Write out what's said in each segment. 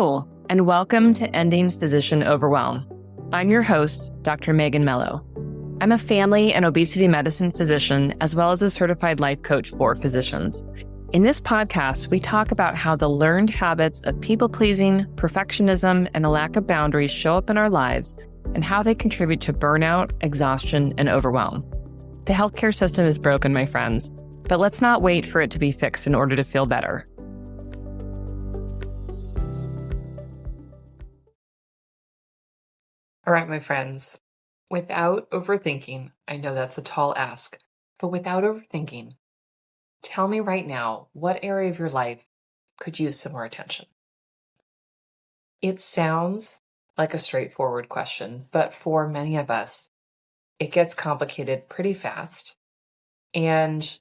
Hello, and welcome to Ending Physician Overwhelm. I'm your host, Dr. Megan Mello. I'm a family and obesity medicine physician, as well as a certified life coach for physicians. In this podcast, we talk about how the learned habits of people-pleasing, perfectionism, and a lack of boundaries show up in our lives and how they contribute to burnout, exhaustion, and overwhelm. The healthcare system is broken, my friends, but let's not wait for it to be fixed in order to feel better. All right, my friends, without overthinking, I know that's a tall ask, but without overthinking, tell me right now, what area of your life could use some more attention? It sounds like a straightforward question, but for many of us, it gets complicated pretty fast. And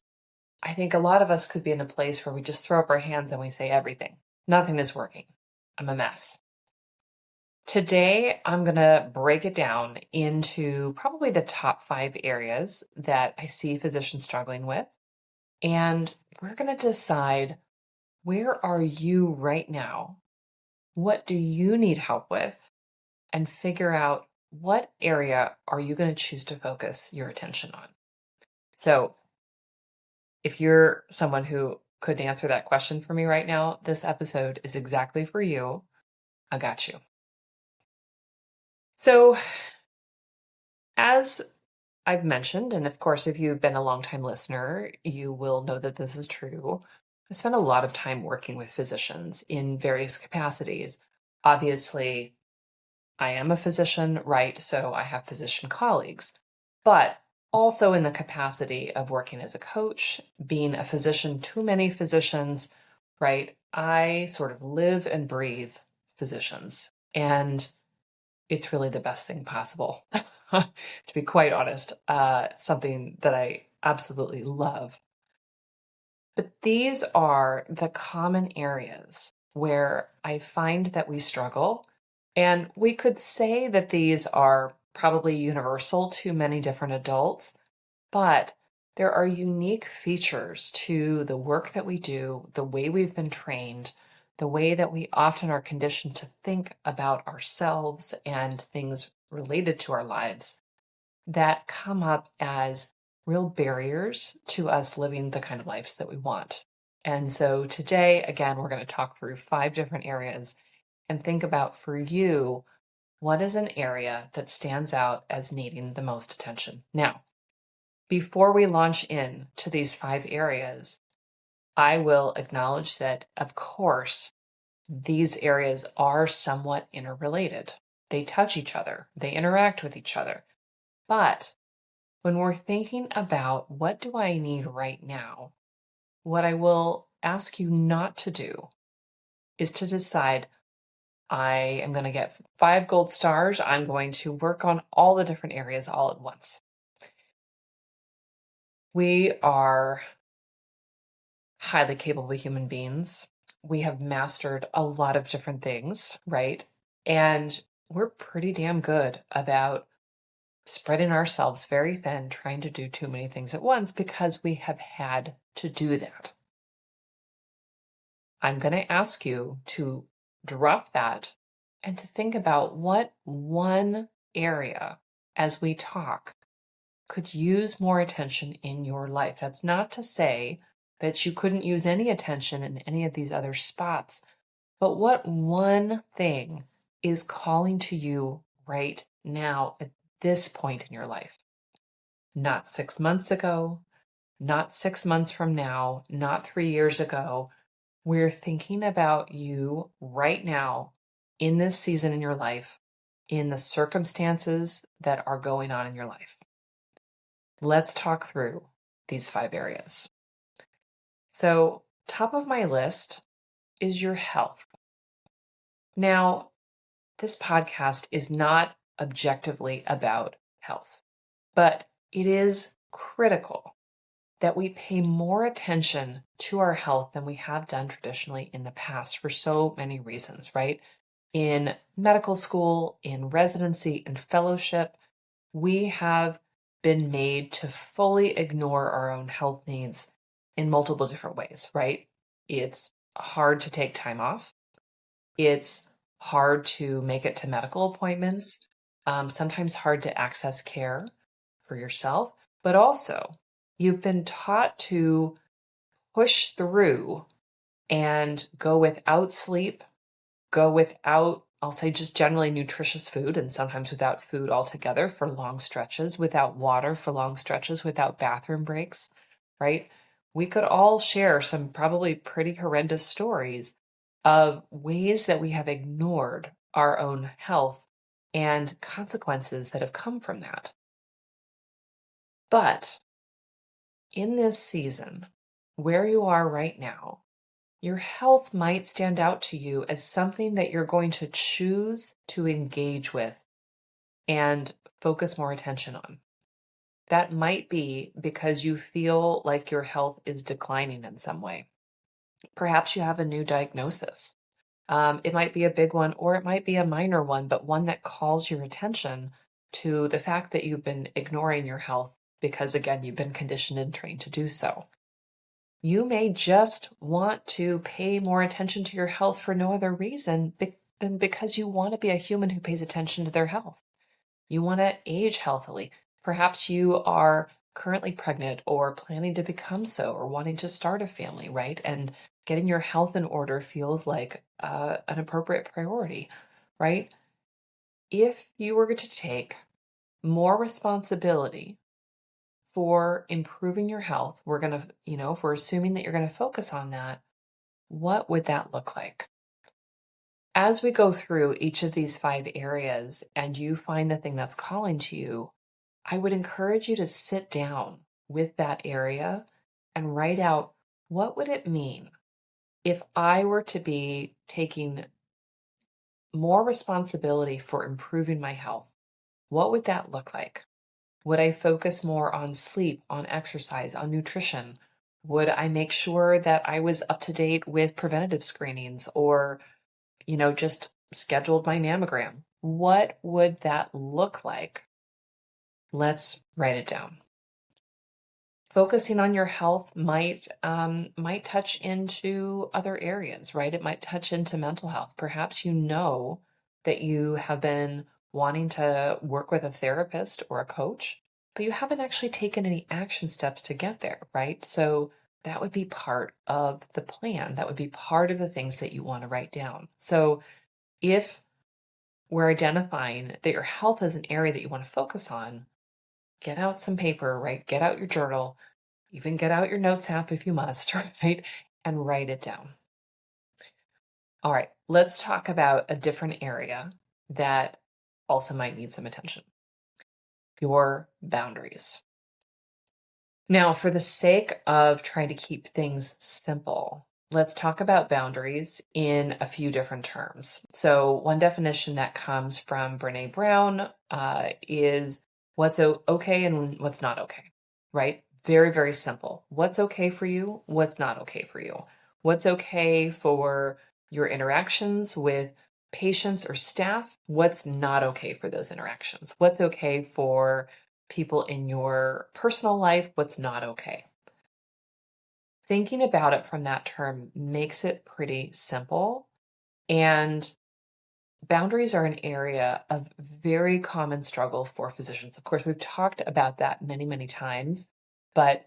I think a lot of us could be in a place where we just throw up our hands and we say everything. Nothing is working. I'm a mess. Today, I'm going to break it down into probably the top 5 areas that I see physicians struggling with. And we're going to decide, where are you right now? What do you need help with? And figure out, what area are you going to choose to focus your attention on? So if you're someone who could answer that question for me right now, this episode is exactly for you. I got you. So, as I've mentioned, and of course, if you've been a longtime listener, you will know that this is true. I spent a lot of time working with physicians in various capacities. Obviously, I am a physician, right? So I have physician colleagues, but also in the capacity of working as a coach, being a physician to many physicians, right? I sort of live and breathe physicians, and it's really the best thing possible, to be quite honest, something that I absolutely love. But these are the common areas where I find that we struggle. And we could say that these are probably universal to many different adults, but there are unique features to the work that we do, the way we've been trained, the way that we often are conditioned to think about ourselves and things related to our lives, that come up as real barriers to us living the kind of lives that we want. And so today, again, we're going to talk through 5 different areas and think about, for you, what is an area that stands out as needing the most attention? Now, before we launch in to these 5 areas, I will acknowledge that, of course, these areas are somewhat interrelated. They touch each other, they interact with each other. But when we're thinking about, what do I need right now, what I will ask you not to do is to decide, I am going to get 5 gold stars. I'm going to work on all the different areas all at once. We are highly capable human beings. We have mastered a lot of different things, right? And we're pretty damn good about spreading ourselves very thin, trying to do too many things at once because we have had to do that. I'm going to ask you to drop that and to think about, what one area, as we talk, could use more attention in your life. That's not to say that you couldn't use any attention in any of these other spots, but what one thing is calling to you right now at this point in your life? Not 6 months ago, not 6 months from now, not 3 years ago. We're thinking about you right now, in this season in your life, in the circumstances that are going on in your life. Let's talk through these 5 areas. So, top of my list is your health. Now, this podcast is not objectively about health, but it is critical that we pay more attention to our health than we have done traditionally in the past, for so many reasons, right? In medical school, in residency, in fellowship, we have been made to fully ignore our own health needs in multiple different ways, right? It's hard to take time off. It's hard to make it to medical appointments, sometimes hard to access care for yourself, but also you've been taught to push through and go without sleep, go without, I'll say, just generally nutritious food, and sometimes without food altogether for long stretches, without water for long stretches, without bathroom breaks, right? We could all share some probably pretty horrendous stories of ways that we have ignored our own health and consequences that have come from that. But in this season, where you are right now, your health might stand out to you as something that you're going to choose to engage with and focus more attention on. That might be because you feel like your health is declining in some way. Perhaps you have a new diagnosis. It might be a big one, or it might be a minor one, but one that calls your attention to the fact that you've been ignoring your health because, again, you've been conditioned and trained to do so. You may just want to pay more attention to your health for no other reason than because you want to be a human who pays attention to their health. You want to age healthily. Perhaps you are currently pregnant or planning to become so or wanting to start a family, right? And getting your health in order feels like an appropriate priority, right? If you were to take more responsibility for improving your health, we're going to, if we're assuming that you're going to focus on that, what would that look like? As we go through each of these 5 areas and you find the thing that's calling to you, I would encourage you to sit down with that area and write out, what would it mean if I were to be taking more responsibility for improving my health? What would that look like? Would I focus more on sleep, on exercise, on nutrition? Would I make sure that I was up to date with preventative screenings or, just scheduled my mammogram? What would that look like? Let's write it down. Focusing on your health might touch into other areas, right? It might touch into mental health. Perhaps you know that you have been wanting to work with a therapist or a coach, but you haven't actually taken any action steps to get there, right? So that would be part of the plan. That would be part of the things that you want to write down. So if we're identifying that your health is an area that you want to focus on, get out some paper, right? Get out your journal, even get out your notes app if you must, right? And write it down. All right, let's talk about a different area that also might need some attention. Your boundaries. Now, for the sake of trying to keep things simple, let's talk about boundaries in a few different terms. So, one definition that comes from Brene Brown is what's okay and what's not okay, right? Very, very simple. What's okay for you? What's not okay for you? What's okay for your interactions with patients or staff? What's not okay for those interactions? What's okay for people in your personal life? What's not okay? Thinking about it from that term makes it pretty simple. And boundaries are an area of very common struggle for physicians. Of course, we've talked about that many, many times, but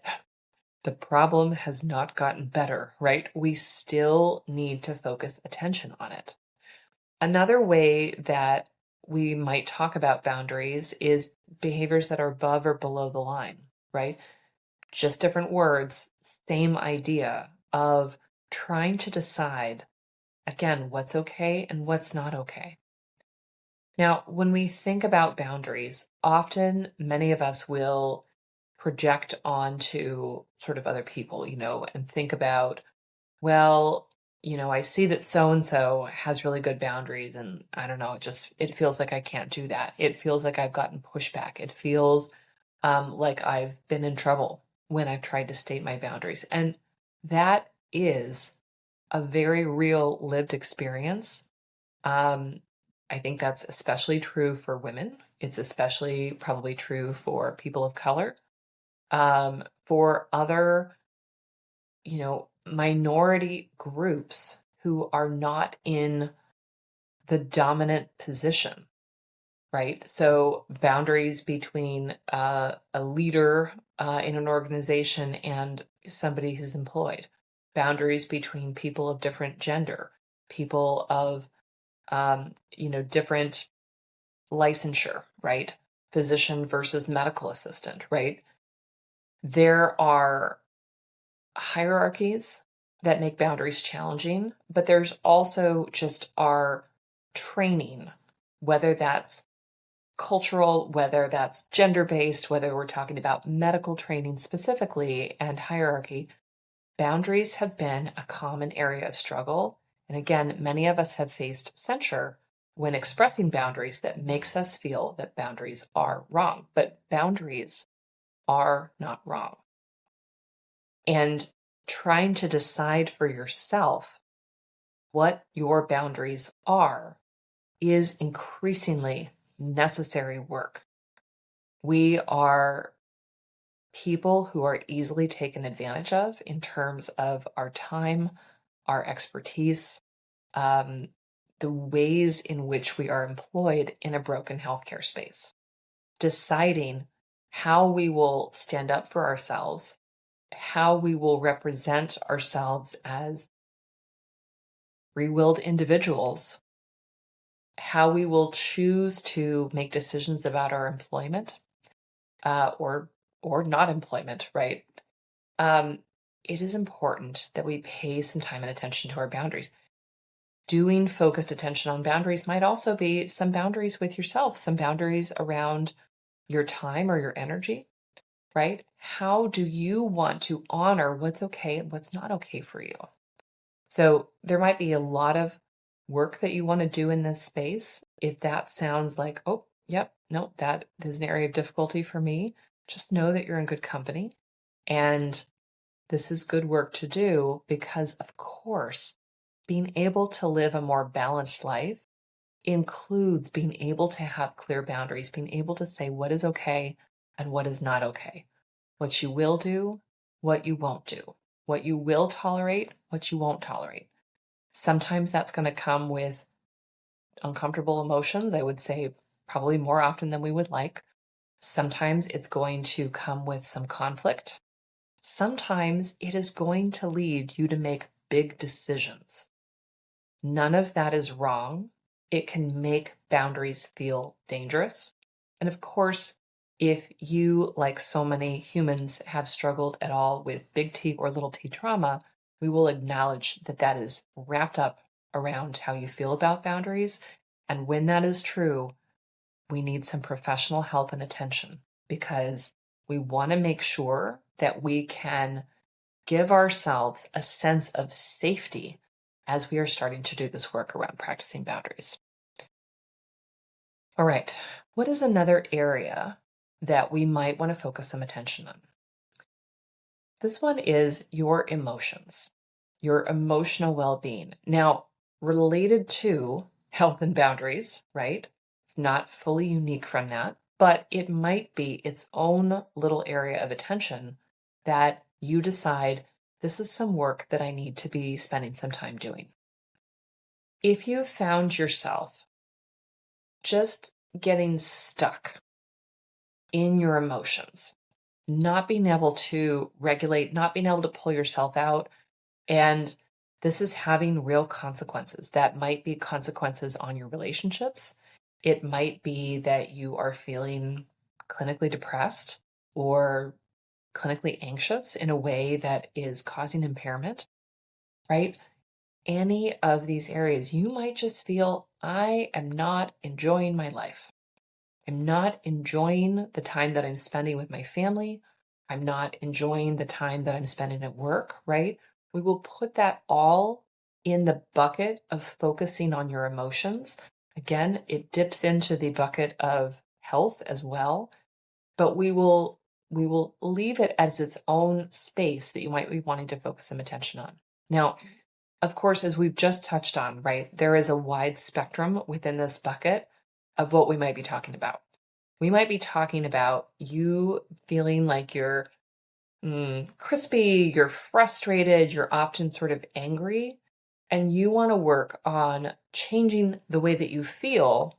the problem has not gotten better, right? We still need to focus attention on it. Another way that we might talk about boundaries is behaviors that are above or below the line, right? Just different words, same idea of trying to decide, again, what's okay and what's not okay. Now, when we think about boundaries, often many of us will project onto sort of other people, and think about, well, I see that so and so has really good boundaries, and I don't know, it feels like I can't do that. It feels like I've gotten pushback. It feels like I've been in trouble when I've tried to state my boundaries. And that is a very real lived experience. Um, I think that's especially true for women. It's especially probably true for people of color, for other, minority groups who are not in the dominant position, right? So boundaries between a leader in an organization and somebody who's employed, boundaries between people of different gender, people of different licensure, right? Physician versus medical assistant, right? There are hierarchies that make boundaries challenging, but there's also just our training, whether that's cultural, whether that's gender based, whether we're talking about medical training specifically and hierarchy. Boundaries have been a common area of struggle. And again, many of us have faced censure when expressing boundaries that makes us feel that boundaries are wrong. But boundaries are not wrong. And trying to decide for yourself what your boundaries are is increasingly necessary work. We are people who are easily taken advantage of in terms of our time, our expertise, the ways in which we are employed in a broken healthcare space. Deciding how we will stand up for ourselves, how we will represent ourselves as free-willed individuals, how we will choose to make decisions about our employment or not employment, right? It is important that we pay some time and attention to our boundaries. Doing focused attention on boundaries might also be some boundaries with yourself, some boundaries around your time or your energy, right? How do you want to honor what's okay and what's not okay for you? So there might be a lot of work that you want to do in this space. If that sounds like, oh, yep, no, that is an area of difficulty for me, just know that you're in good company. And this is good work to do because, of course, being able to live a more balanced life includes being able to have clear boundaries, being able to say what is okay and what is not okay, what you will do, what you won't do, what you will tolerate, what you won't tolerate. Sometimes that's going to come with uncomfortable emotions. I would say probably more often than we would like. Sometimes it's going to come with some conflict. Sometimes it is going to lead you to make big decisions. None of that is wrong. It can make boundaries feel dangerous. And of course, if you, like so many humans, have struggled at all with big T or little t trauma, we will acknowledge that that is wrapped up around how you feel about boundaries. And when that is true, we need some professional help and attention because we want to make sure that we can give ourselves a sense of safety as we are starting to do this work around practicing boundaries. All right, what is another area that we might want to focus some attention on? This one is your emotions, your emotional well-being. Now, related to health and boundaries, right? It's not fully unique from that, but it might be its own little area of attention that you decide this is some work that I need to be spending some time doing. If you found yourself just getting stuck in your emotions, not being able to regulate, not being able to pull yourself out, and this is having real consequences. That might be consequences on your relationships. It might be that you are feeling clinically depressed or clinically anxious in a way that is causing impairment, right? Any of these areas, you might just feel, I am not enjoying my life. I'm not enjoying the time that I'm spending with my family. I'm not enjoying the time that I'm spending at work, right? We will put that all in the bucket of focusing on your emotions. Again, it dips into the bucket of health as well, but we will leave it as its own space that you might be wanting to focus some attention on. Now, of course, as we've just touched on, right, there is a wide spectrum within this bucket of what we might be talking about. We might be talking about you feeling like you're crispy, you're frustrated, you're often sort of angry and you want to work on changing the way that you feel.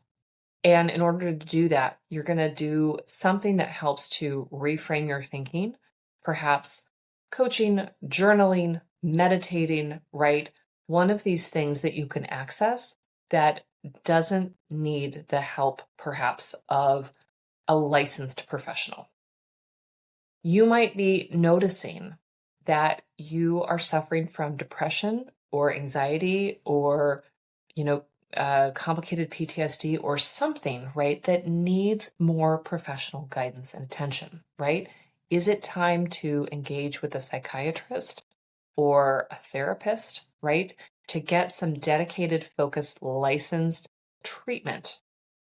And in order to do that, you're going to do something that helps to reframe your thinking, perhaps coaching, journaling, meditating, right? One of these things that you can access that doesn't need the help, perhaps, of a licensed professional. You might be noticing that you are suffering from depression or anxiety or, you know, complicated PTSD or something, right, that needs more professional guidance and attention, right? Is it time to engage with a psychiatrist or a therapist, right, to get some dedicated, focused, licensed treatment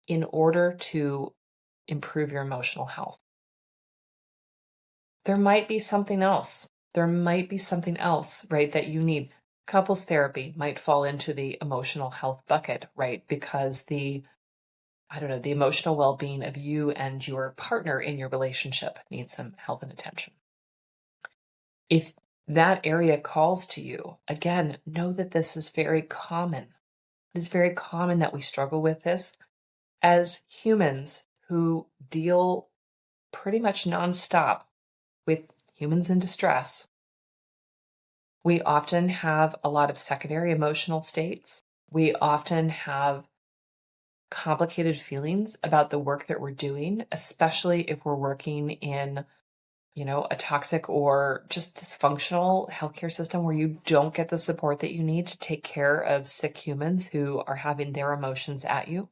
in order to improve your emotional health? There might be something else. There might be something else, right, that you need. Couples therapy might fall into the emotional health bucket, right? Because I don't know, the emotional well being of you and your partner in your relationship needs some health and attention. If that area calls to you, again, know that this is very common. It is very common that we struggle with this as humans who deal pretty much nonstop with humans in distress. We often have a lot of secondary emotional states. We often have complicated feelings about the work that we're doing, especially if we're working in, a toxic or just dysfunctional healthcare system where you don't get the support that you need to take care of sick humans who are having their emotions at you.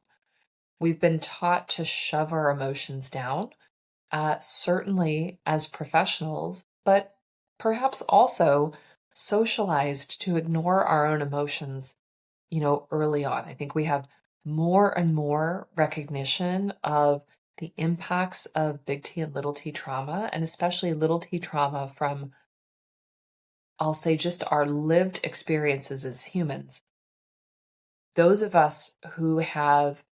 We've been taught to shove our emotions down, certainly as professionals, but perhaps also socialized to ignore our own emotions, early on. I think we have more and more recognition of the impacts of big T and little t trauma, and especially little t trauma from, I'll say, just our lived experiences as humans. Those of us who have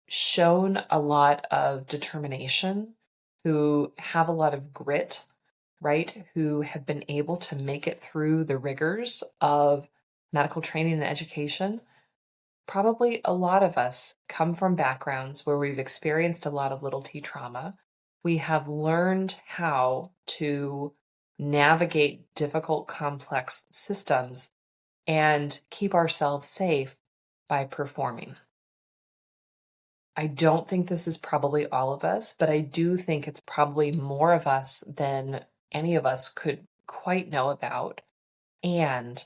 shown a lot of determination, who have a lot of grit, right? Who have been able to make it through the rigors of medical training and education. Probably a lot of us come from backgrounds where we've experienced a lot of little t trauma. We have learned how to navigate difficult, complex systems and keep ourselves safe by performing. I don't think this is probably all of us, but I do think it's probably more of us than any of us could quite know about. And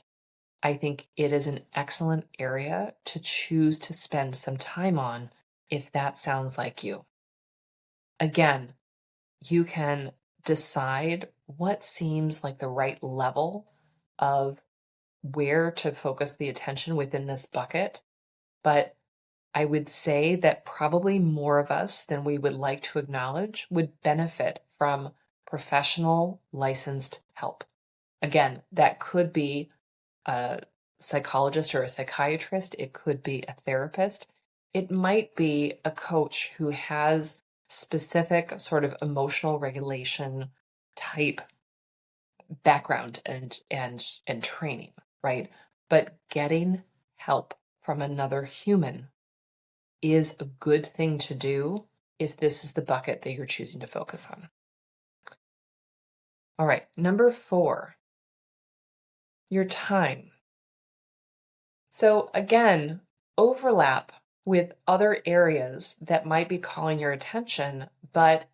I think it is an excellent area to choose to spend some time on if that sounds like you. Again, you can decide what seems like the right level of where to focus the attention within this bucket, but I would say that probably more of us than we would like to acknowledge would benefit from professional licensed help. Again, that could be a psychologist or a psychiatrist, it could be a therapist, it might be a coach who has specific sort of emotional regulation type background and training, right? But getting help from another human is a good thing to do if this is the bucket that you're choosing to focus on. All right, number 4, your time. So again, overlap with other areas that might be calling your attention, but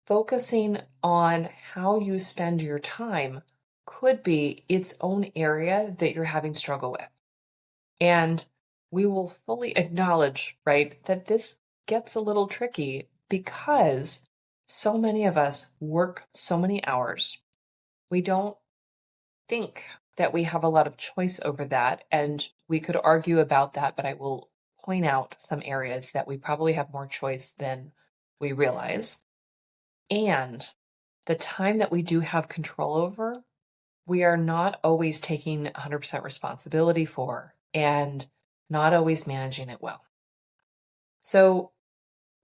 focusing on how you spend your time could be its own area that you're having struggle with. And we will fully acknowledge, right, that this gets a little tricky because so many of us work so many hours. We don't think that we have a lot of choice over that. And we could argue about that, but I will point out some areas that we probably have more choice than we realize. And the time that we do have control over, we are not always taking 100% responsibility for and not always managing it well. So,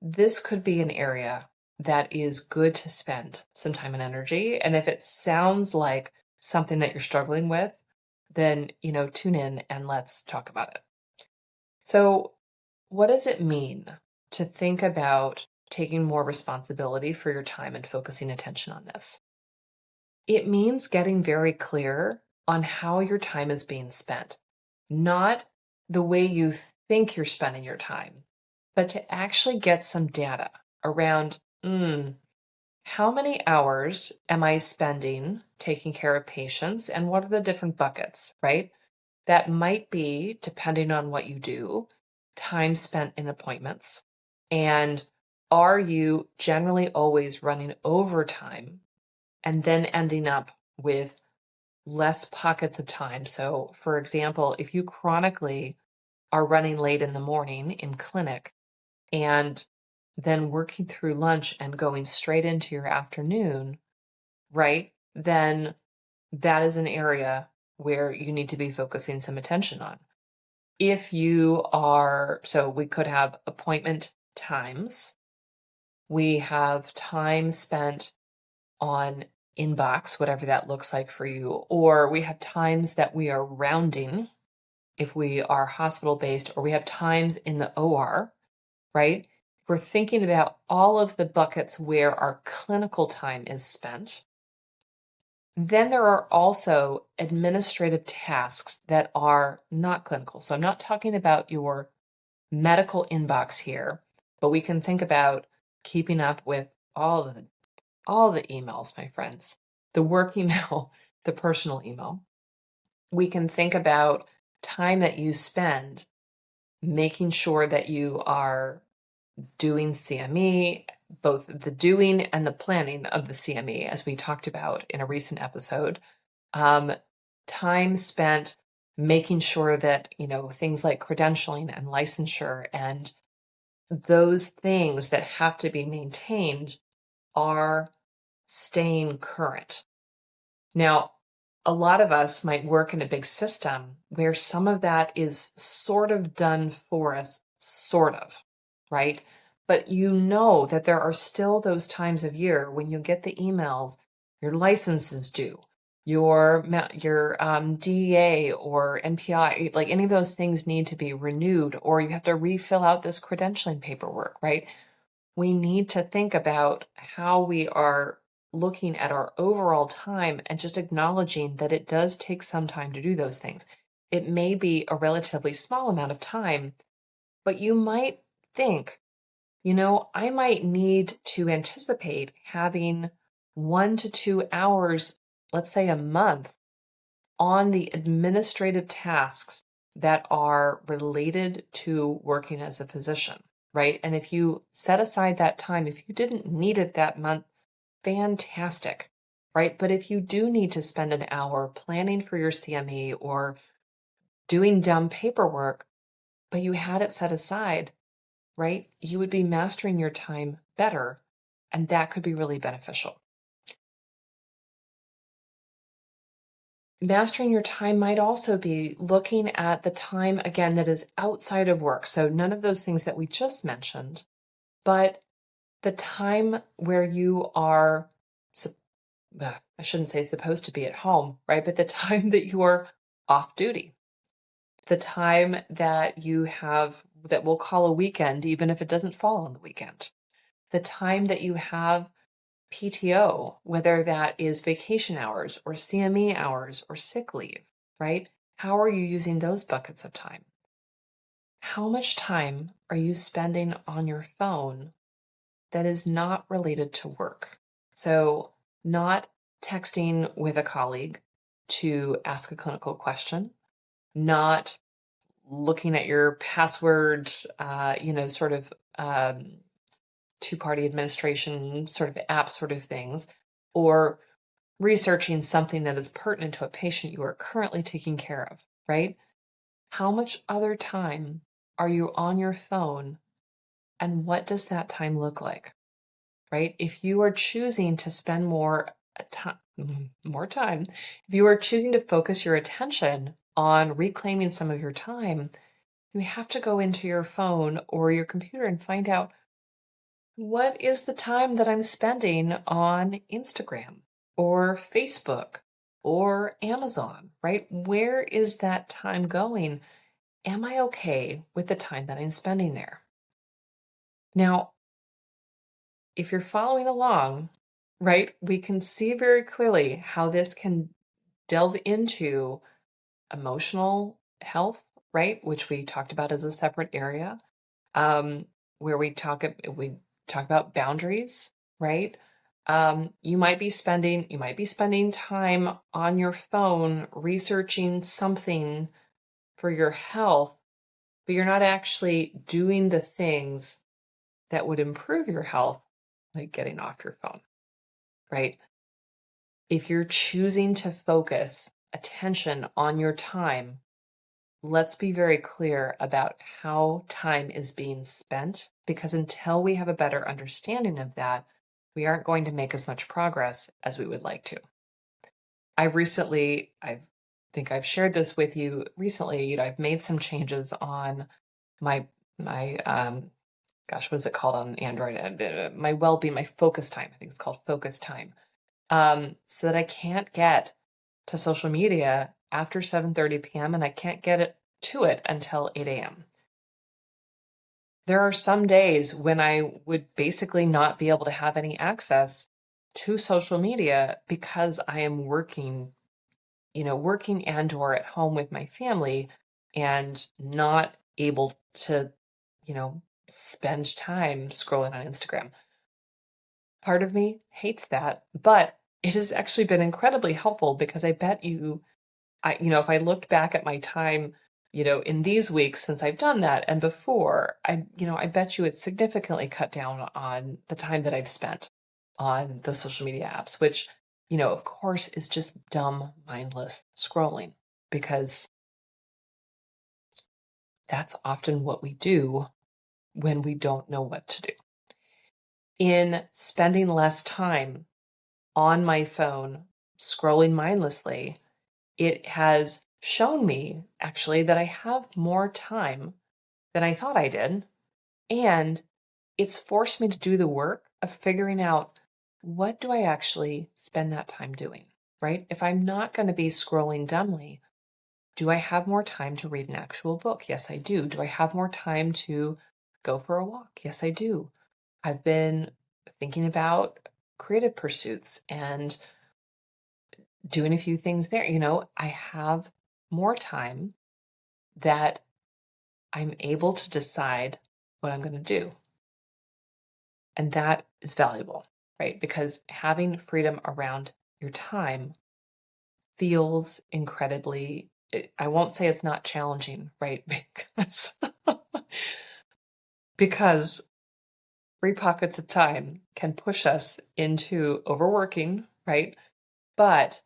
this could be an area that is good to spend some time and energy. And if it sounds like something that you're struggling with, then, tune in and let's talk about it. So, what does it mean to think about taking more responsibility for your time and focusing attention on this? It means getting very clear on how your time is being spent, not the way you think you're spending your time, but to actually get some data around how many hours am I spending taking care of patients and what are the different buckets, right? That might be, depending on what you do, time spent in appointments. And are you generally always running overtime and then ending up with less pockets of time? So, for example, if you chronically are running late in the morning in clinic and then working through lunch and going straight into your afternoon, right? Then that is an area where you need to be focusing some attention on. If you are, so we could have appointment times, we have time spent on inbox, whatever that looks like for you, or we have times that we are rounding if we are hospital based, or we have times in the OR, right? We're thinking about all of the buckets where our clinical time is spent. Then there are also administrative tasks that are not clinical. So I'm not talking about your medical inbox here, but we can think about keeping up with all the emails, my friends, the work email, the personal email. We can think about time that you spend making sure that you are doing CME, both the doing and the planning of the CME, as we talked about in a recent episode. Time spent making sure that, things like credentialing and licensure and those things that have to be maintained are staying current. Now, a lot of us might work in a big system where some of that is sort of done for us, sort of, right? But you know that there are still those times of year when you get the emails, your license is due, your DEA or NPI, like any of those things need to be renewed, or you have to refill out this credentialing paperwork, right? We need to think about how we are looking at our overall time and just acknowledging that it does take some time to do those things. It may be a relatively small amount of time, but you might think, I might need to anticipate having 1 to 2 hours, let's say a month, on the administrative tasks that are related to working as a physician, right? And if you set aside that time, if you didn't need it that month, fantastic, right? But if you do need to spend an hour planning for your CME or doing dumb paperwork, but you had it set aside, right? You would be mastering your time better, and that could be really beneficial. Mastering your time might also be looking at the time, again, that is outside of work. So none of those things that we just mentioned, but the time where you are, I shouldn't say supposed to be at home, right? But the time that you are off duty, the time that you have that we'll call a weekend, even if it doesn't fall on the weekend, the time that you have PTO, whether that is vacation hours or CME hours or sick leave, right? How are you using those buckets of time? How much time are you spending on your phone that is not related to work? So, not texting with a colleague to ask a clinical question, not looking at your password, sort of two-party administration sort of app sort of things, or researching something that is pertinent to a patient you are currently taking care of, right? How much other time are you on your phone and what does that time look like, right? If you are choosing to spend more time, if you are choosing to focus your attention on reclaiming some of your time, you have to go into your phone or your computer and find out what is the time that I'm spending on Instagram or Facebook or Amazon, right? Where is that time going? Am I okay with the time that I'm spending there? Now, if you're following along, right, we can see very clearly how this can delve into emotional health, right, which we talked about as a separate area, um, where we talk about boundaries, right? You might be spending time on your phone researching something for your health, but you're not actually doing the things that would improve your health, like getting off your phone, right? If you're choosing to focus attention on your time, let's be very clear about how time is being spent, because until we have a better understanding of that, we aren't going to make as much progress as we would like to. I think I've shared this with you recently. I've made some changes on my gosh, what is it called on Android? My well-being, my focus time. I think it's called focus time. So that I can't get to social media after 7:30 p.m. and I can't get it until 8 a.m. There are some days when I would basically not be able to have any access to social media because I am working and or at home with my family and not able to, you know, spend time scrolling on Instagram. Part of me hates that, but it has actually been incredibly helpful because I bet if I looked back at my time, in these weeks since I've done that and before, I bet you it's significantly cut down on the time that I've spent on the social media apps, which, of course, is just dumb, mindless scrolling because that's often what we do when we don't know what to do. In spending less time on my phone, scrolling mindlessly, it has shown me actually that I have more time than I thought I did. And it's forced me to do the work of figuring out, what do I actually spend that time doing, right? If I'm not going to be scrolling dumbly, do I have more time to read an actual book? Yes, I do. Do I have more time to go for a walk? Yes, I do. I've been thinking about creative pursuits and doing a few things there. I have more time that I'm able to decide what I'm going to do. And that is valuable, right? Because having freedom around your time feels incredibly, I won't say it's not challenging, right? Because free pockets of time can push us into overworking, right? But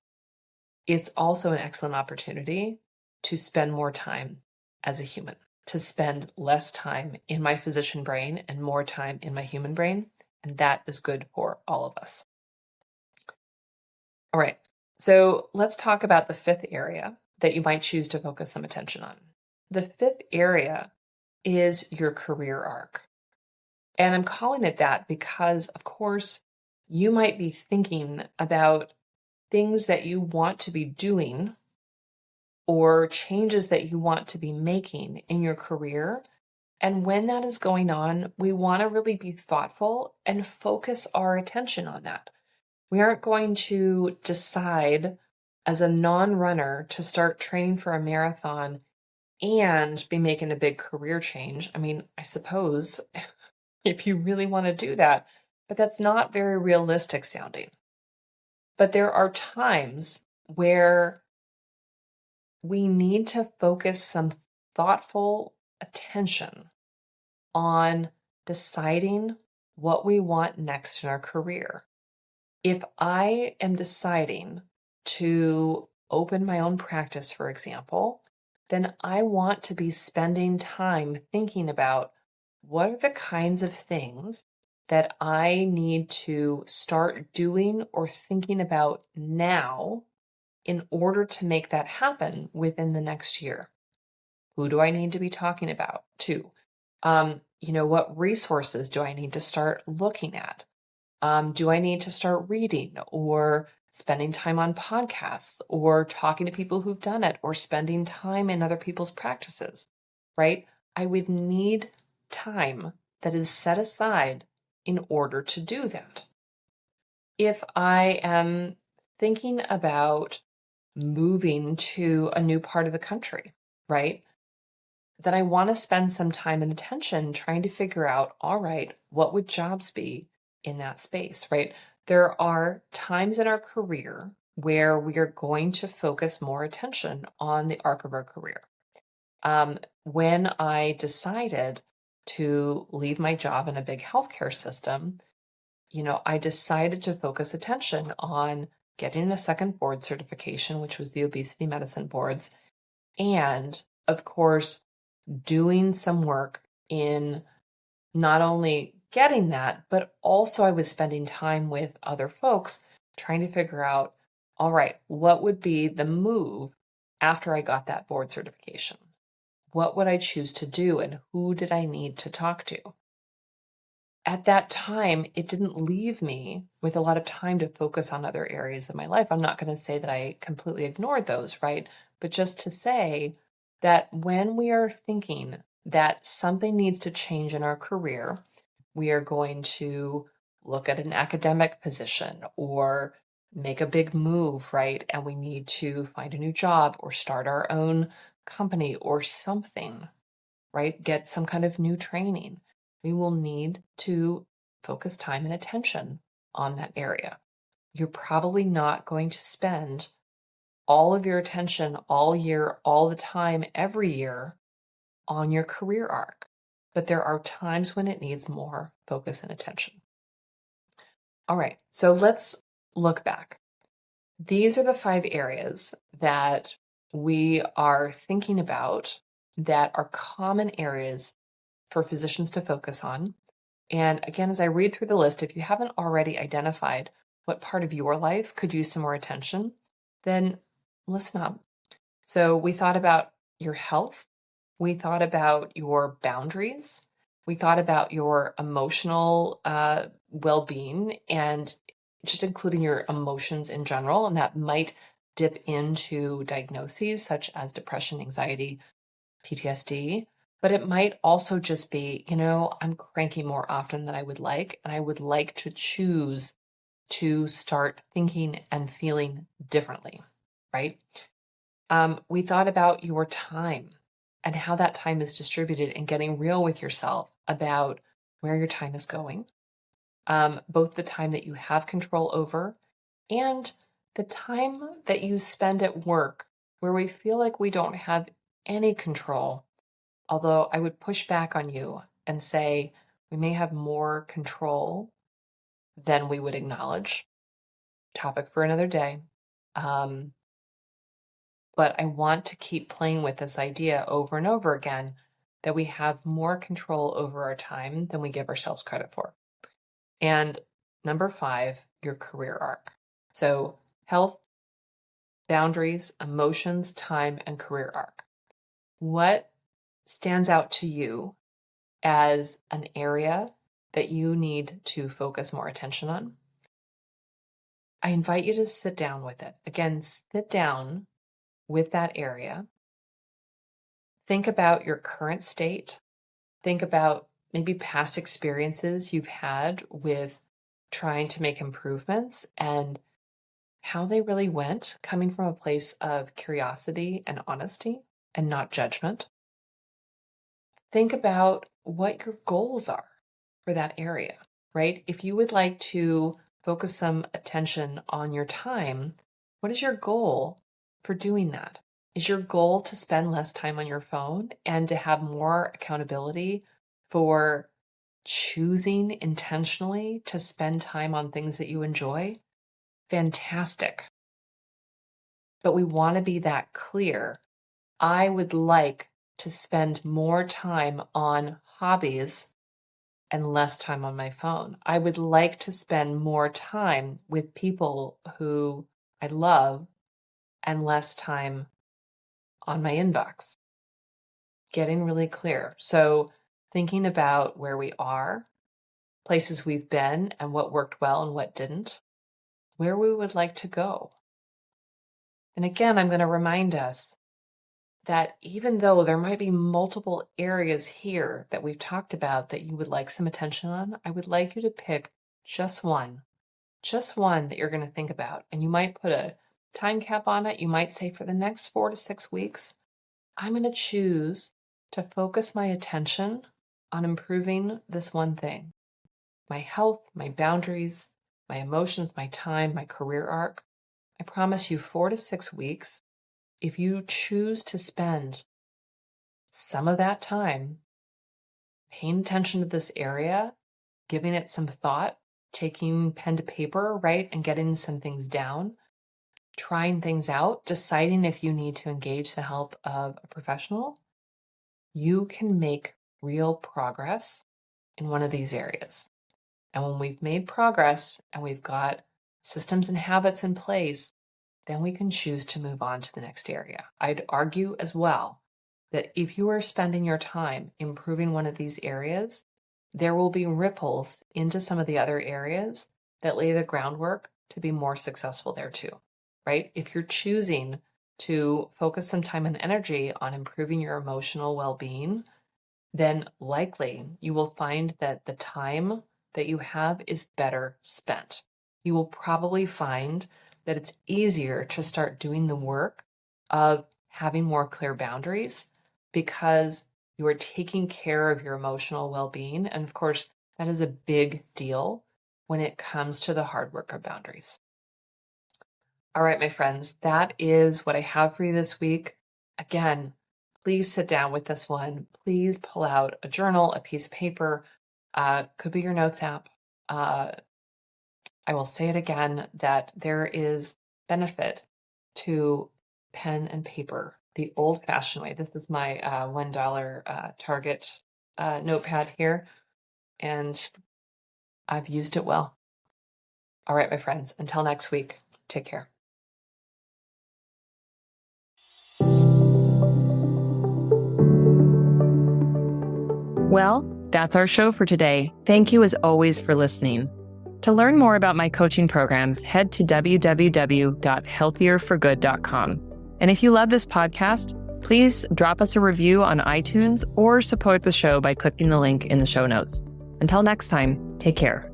it's also an excellent opportunity to spend more time as a human, to spend less time in my physician brain and more time in my human brain. And that is good for all of us. All right. So let's talk about the fifth area that you might choose to focus some attention on. The fifth area is your career arc. And I'm calling it that because, of course, you might be thinking about things that you want to be doing or changes that you want to be making in your career. And when that is going on, we want to really be thoughtful and focus our attention on that. We aren't going to decide as a non-runner to start training for a marathon and be making a big career change. I mean, I suppose if you really want to do that, but that's not very realistic sounding. But there are times where we need to focus some thoughtful attention on deciding what we want next in our career. If I am deciding to open my own practice, for example, then I want to be spending time thinking about, what are the kinds of things that I need to start doing or thinking about now in order to make that happen within the next year. Who do I need to be talking about to? What resources do I need to start looking at? Do I need to start reading or spending time on podcasts or talking to people who've done it or spending time in other people's practices, right? I would need time that is set aside in order to do that. If I am thinking about moving to a new part of the country, right? Then I want to spend some time and attention trying to figure out, all right, what would jobs be in that space, right? There are times in our career where we are going to focus more attention on the arc of our career. When I decided to leave my job in a big healthcare system, I decided to focus attention on getting a second board certification, which was the obesity medicine boards, and of course, doing some work in not only getting that, but also I was spending time with other folks trying to figure out, all right, what would be the move after I got that board certification? What would I choose to do and who did I need to talk to? At that time, it didn't leave me with a lot of time to focus on other areas of my life. I'm not going to say that I completely ignored those, right? But just to say that when we are thinking that something needs to change in our career, we are going to look at an academic position or make a big move, right? And we need to find a new job or start our own company or something, right? Get some kind of new training. We will need to focus time and attention on that area. You're probably not going to spend all of your attention all year, all the time, every year on your career arc. But there are times when it needs more focus and attention. All right, so let's look back. These are the 5 areas that we are thinking about that are common areas for physicians to focus on. And again, as I read through the list, if you haven't already identified what part of your life could use some more attention, then listen up. So we thought about your health. We thought about your boundaries. We thought about your emotional well-being and just including your emotions in general. And that might dip into diagnoses such as depression, anxiety, PTSD, but it might also just be, I'm cranky more often than I would like, and I would like to choose to start thinking and feeling differently, right? We thought about your time and how that time is distributed and getting real with yourself about where your time is going, both the time that you have control over and the time that you spend at work where we feel like we don't have any control. Although I would push back on you and say we may have more control than we would acknowledge. Topic for another day. But I want to keep playing with this idea over and over again that we have more control over our time than we give ourselves credit for. And number 5, your career arc. So health, boundaries, emotions, time, and career arc. What stands out to you as an area that you need to focus more attention on? I invite you to sit down with it. Again, sit down with that area. Think about your current state. Think about maybe past experiences you've had with trying to make improvements and how they really went, coming from a place of curiosity and honesty and not judgment. Think about what your goals are for that area, right? If you would like to focus some attention on your time, what is your goal for doing that? Is your goal to spend less time on your phone and to have more accountability for choosing intentionally to spend time on things that you enjoy? Fantastic. But we want to be that clear. I would like to spend more time on hobbies and less time on my phone. I would like to spend more time with people who I love and less time on my inbox. Getting really clear. So thinking about where we are, places we've been and what worked well and what didn't, where we would like to go. And again, I'm going to remind us that even though there might be multiple areas here that we've talked about that you would like some attention on, I would like you to pick just one that you're going to think about. And you might put a time cap on it. You might say for the next 4 to 6 weeks, I'm going to choose to focus my attention on improving this one thing. My health, my boundaries, my emotions, my time, my career arc. I promise you 4 to 6 weeks, if you choose to spend some of that time paying attention to this area, giving it some thought, taking pen to paper, right, and getting some things down, trying things out, deciding if you need to engage the help of a professional, you can make real progress in one of these areas. And when we've made progress and we've got systems and habits in place, then we can choose to move on to the next area. I'd argue as well that if you are spending your time improving one of these areas, there will be ripples into some of the other areas that lay the groundwork to be more successful there too, right? If you're choosing to focus some time and energy on improving your emotional well-being, then likely you will find that the time that you have is better spent. You will probably find that it's easier to start doing the work of having more clear boundaries because you are taking care of your emotional well-being. And of course, that is a big deal when it comes to the hard work of boundaries. All right, my friends, that is what I have for you this week. Again, please sit down with this one. Please pull out a journal, a piece of paper, could be your notes app. I will say it again that there is benefit to pen and paper, the old-fashioned way. This is my $1 Target notepad here, and I've used it well. All right, my friends, until next week, take care. Well, that's our show for today. Thank you as always for listening. To learn more about my coaching programs, head to www.healthierforgood.com. And if you love this podcast, please drop us a review on iTunes or support the show by clicking the link in the show notes. Until next time, take care.